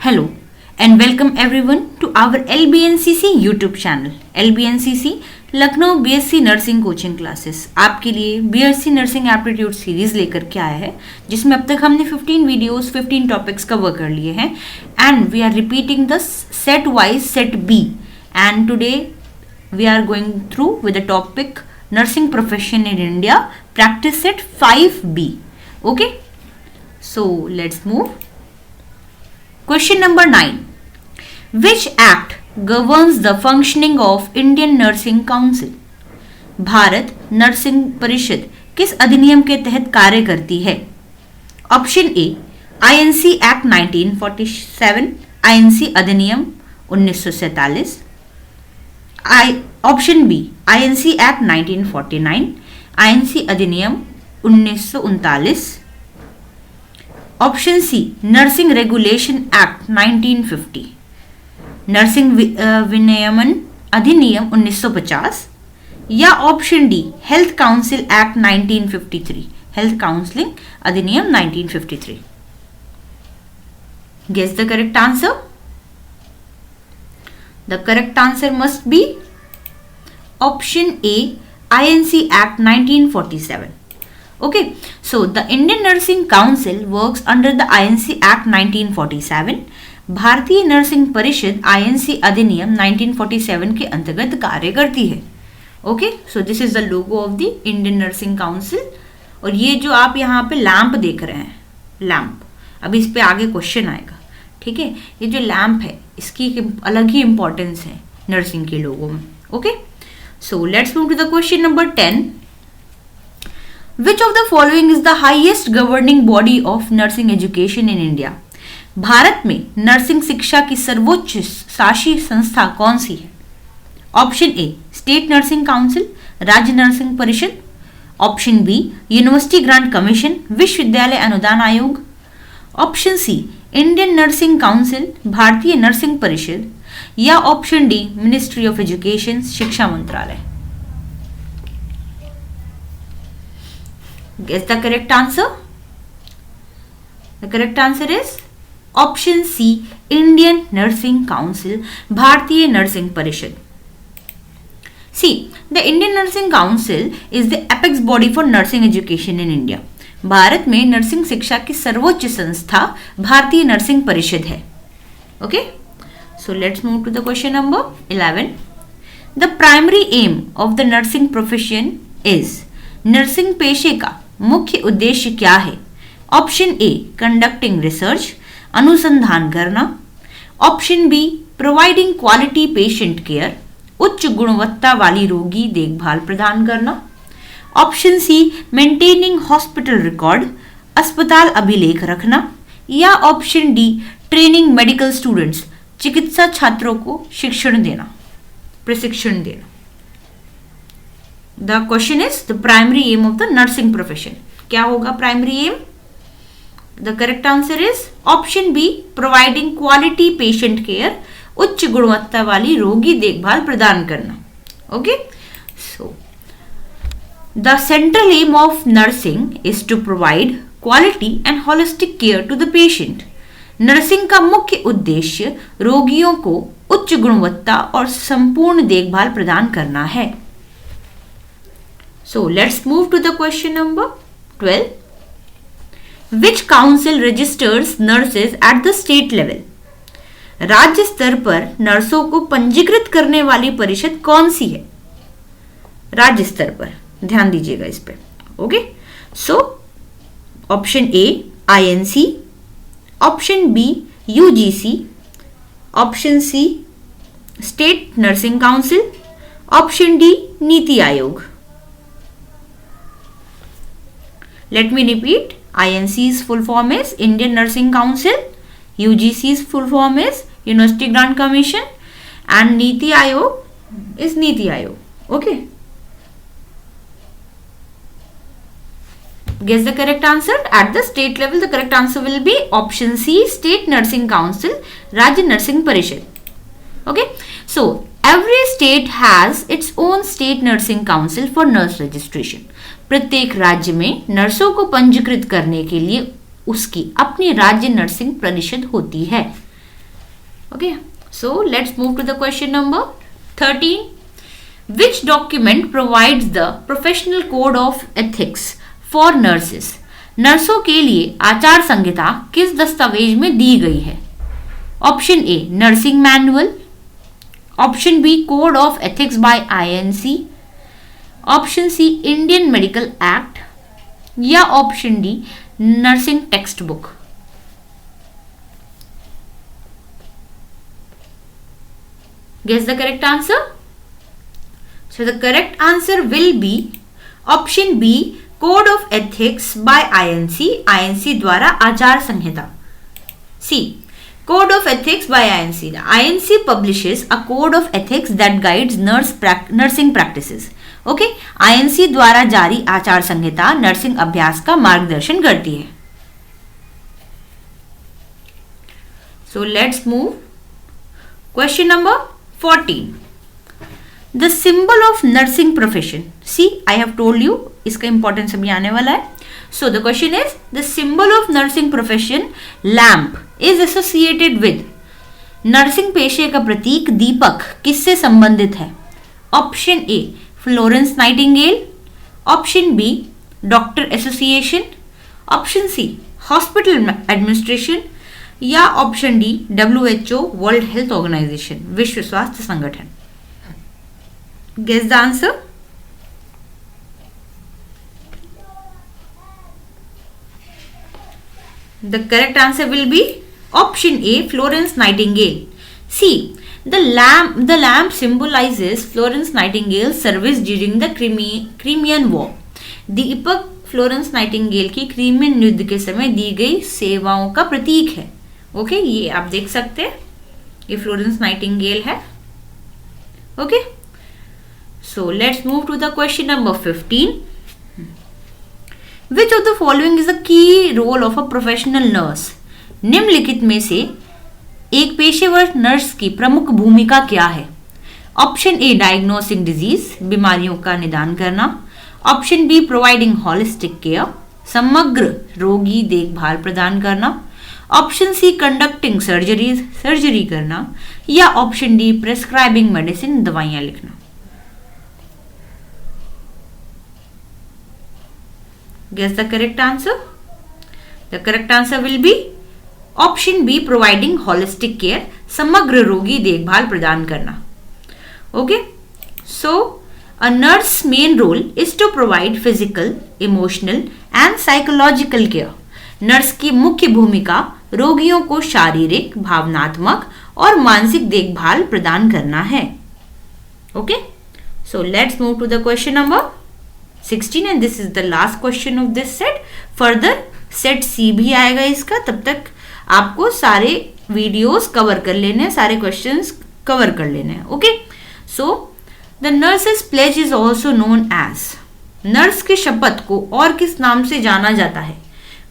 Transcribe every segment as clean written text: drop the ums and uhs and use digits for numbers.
Hello and welcome everyone to our LBNCC YouTube channel. LBNCC Lucknow BSc nursing coaching classes आपके लिए BSc nursing aptitude series लेकर के आया है, जिसमें अब तक हमने 15 वीडियोस 15 टॉपिक्स कवर कर लिए हैं and we are repeating the set wise set B and today we are going through with the topic nursing profession in India practice set 5B. Okay, so let's move. Question number 9. Which act governs the functioning of Indian Nursing Council? Bharat nursing परिषद किस अधिनियम के तहत कार्य करती है? Option A INC act 1947, INC अधिनियम 1947. Option B INC act 1949, INC अधिनियम 1939. Option C nursing regulation act 1950, nursing विनियमन अधिनियम 1950. या option D health council act 1953, health counselling अधिनियम 1953. Guess the correct answer. The correct answer must be option A INC act 1947. Okay, so the Indian Nursing Council works under the INC Act 1947. भारतीय nursing परिषद INC अधिनियम 1947 के अंतर्गत कार्य करती है. Okay, so this is the logo of the Indian nursing council. और ये जो आप यहाँ पे लैंप देख रहे हैं, लैंप, अभी इस पे आगे क्वेश्चन आएगा. ठीक है, ये जो लैंप है इसकी अलग ही इंपॉर्टेंस है नर्सिंग के लोगों में. Okay, so let's move to the question number 10. Which of the following is the highest governing body of nursing education in India? Bharat में नर्सिंग शिक्षा की सर्वोच्च शासी संस्था कौन सी है? Option A state nursing council, राज्य नर्सिंग परिषद. Option B university grant commission, विश्वविद्यालय अनुदान आयोग. Option C Indian nursing council, भारतीय नर्सिंग परिषद. या option D ministry of education, शिक्षा मंत्रालय. Guess the correct answer. The correct answer is option C, Indian Nursing Council, भारतीय नर्सिंग परिषद. See, the Indian Nursing Council is the apex body for nursing education in India. Bharat में nursing शिक्षा की सर्वोच्च संस्था भारतीय नर्सिंग परिषद है. Okay, so let's move to the question number 11. The primary aim of the nursing profession is. Nursing पेशे का मुख्य उद्देश्य क्या है? ऑप्शन ए कंडक्टिंग रिसर्च, अनुसंधान करना. Option B providing quality patient care, उच्च गुणवत्ता वाली रोगी देखभाल प्रदान करना. Option C maintaining hospital record, अस्पताल अभिलेख रखना. या option D training medical students, चिकित्सा छात्रों को प्रशिक्षण देना. The question is the primary aim of the nursing profession. क्या होगा primary aim? The correct answer is option B, providing quality patient care, उच्च गुणवत्ता वाली रोगी देखभाल प्रदान करना. Okay, so the central aim of nursing is to provide quality and holistic care to the patient. Nursing का मुख्य उद्देश्य रोगियों को उच्च गुणवत्ता और संपूर्ण देखभाल प्रदान करना है. So let's move to the question number 12. Which council registers nurses at the state level? राज्य स्तर पर नर्सों को पंजीकृत करने वाली परिषद कौन सी है? राज्य स्तर पर, ध्यान दीजिएगा इस पे. Okay, so option A INC, option B UGC, option C state nursing council, option D NITI Aayog. Let me repeat. INC's full form is Indian Nursing Council, UGC's full form is University Grant Commission, and Niti Aayog is Niti Aayog. Okay. Guess the correct answer. At the state level, the correct answer will be option C, State Nursing Council, Rajya Nursing Parishad. Okay. So, every state has its own state nursing council for nurse registration. प्रत्येक राज्य में नर्सों को पंजीकृत करने के लिए उसकी अपनी राज्य नर्सिंग परिषद होती है. Okay, so let's move to the question number 13. Which document provides the professional code of ethics for nurses? नर्सों के लिए आचार संहिता किस दस्तावेज में दी गई है? Option A nursing manual, option B code of ethics by INC, option C Indian medical act या option D nursing textbook. Guess the correct answer. So the correct answer will be option B, Code of Ethics by INC. INC द्वारा आचार संहिता. C. Code of Ethics by INC. The INC publishes a code of ethics that guides nursing practices. Okay, INC द्वारा जारी आचार संहिता nursing अभ्यास का मार्गदर्शन करती है. So let's move. Question number 14. The symbol of nursing profession. See, I have told you इसका importance अभी आने वाला है. So the question is, the symbol of nursing profession lamp is associated with. Nursing पेशे का प्रतीक दीपक किससे संबंधित है? Option A Florence Nightingale, option B doctor association, option C hospital administration या option D WHO world health organization विश्व स्वास्थ्य संगठन. Guess the answer. The correct answer will be option A Florence Nightingale. See the lamp symbolizes Florence Nightingale's service during the Crimean War. Deepak Florence Nightingale की Crimean युद्ध के समय दी गई सेवाओं का प्रतीक है. ओके, ये आप देख सकते हैं, ये फ्लोरेंस नाइटिंगेल है. Okay, so let's move to the question number 15. Which of the following is the key role of a professional nurse? निम्नलिखित में से एक पेशेवर नर्स की प्रमुख भूमिका क्या है? ऑप्शन ए डायग्नोसिंग डिजीज, बीमारियों का निदान करना, option B providing holistic care, समग्र रोगी देखभाल प्रदान करना, ऑप्शन सी कंडक्टिंग सर्जरी करना या ऑप्शन डी प्रेस्क्राइबिंग मेडिसिन दवाइयां लिखना. Guess the correct answer. The correct answer will be option B providing holistic care, समग्र रोगी देखभाल प्रदान करना. ओके, सो a nurse main role is to provide physical, emotional and psychological care. Nurse की मुख्य भूमिका रोगियों को शारीरिक, भावनात्मक और मानसिक देखभाल प्रदान करना है. Okay, so let's move to the question number 16 and this is the last question of this set. Further set C भी आएगा इसका, तब तक आपको सारे वीडियोस कवर कर लेने हैं, सारे क्वेश्चंस कवर कर लेने हैं. Okay, so the nurses pledge is also known as. Nurse की शपथ को और किस नाम से जाना जाता है?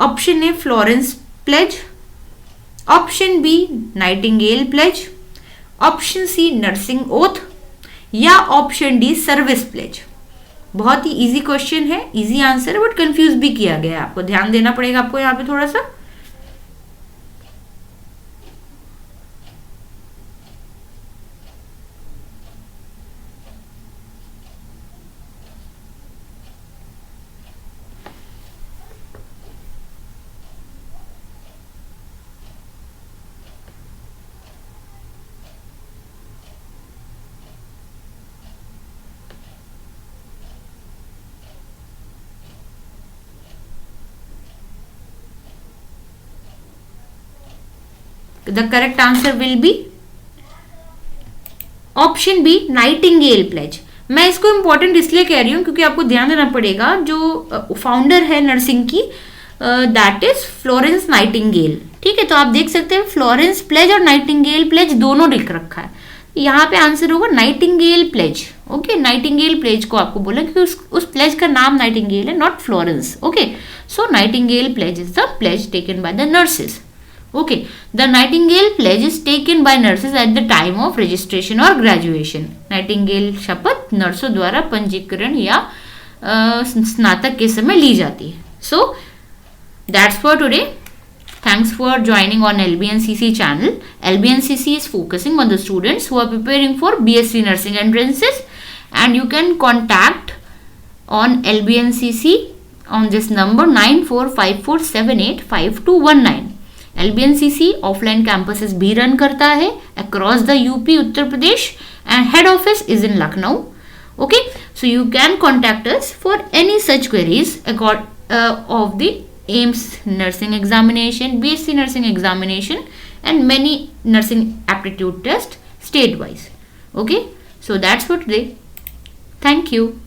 Option A Florence pledge, option B Nightingale pledge, option C nursing oath या ऑप्शन डी सर्विस प्लेज. बहुत ही इजी क्वेश्चन है, इजी आंसर है, बट कंफ्यूज भी किया गया है. आपको ध्यान देना पड़ेगा आपको यहाँ पे थोड़ा सा. The correct answer will be option B Nightingale pledge. मैं इसको इंपॉर्टेंट इसलिए कह रही हूँ क्योंकि आपको ध्यान देना पड़ेगा, जो फाउंडर है नर्सिंग की दैट इज फ्लोरेंस नाइटिंगेल. ठीक है, तो आप देख सकते हैं फ्लोरेंस प्लेज और नाइटिंगेल प्लेज दोनों लिख रखा है. यहाँ पे आंसर होगा Nightingale pledge. Okay, Nightingale pledge को आपको बोला क्योंकि उस प्लेज का नाम नाइटिंगेल है, not Florence. Okay, so Nightingale pledge is the pledge taken by the nurses. Okay, the Nightingale pledge is taken by nurses at the time of registration or graduation. Nightingale शपथ नर्सों द्वारा पंजीकरण या स्नातक के समय ली जाती है. So that's for today. Thanks for joining on LBNCC channel. LBNCC is focusing on the students who are preparing for BSc Nursing entrances, and you can contact on LBNCC on this number 9454785219. LBNCC offline campuses भी run करता है across the UP Uttar Pradesh and head office is in Lucknow. Okay, so you can contact us for any such queries of the AIMS nursing examination, BSc nursing examination and many nursing aptitude tests state wise. Okay, so that's for today. Thank you.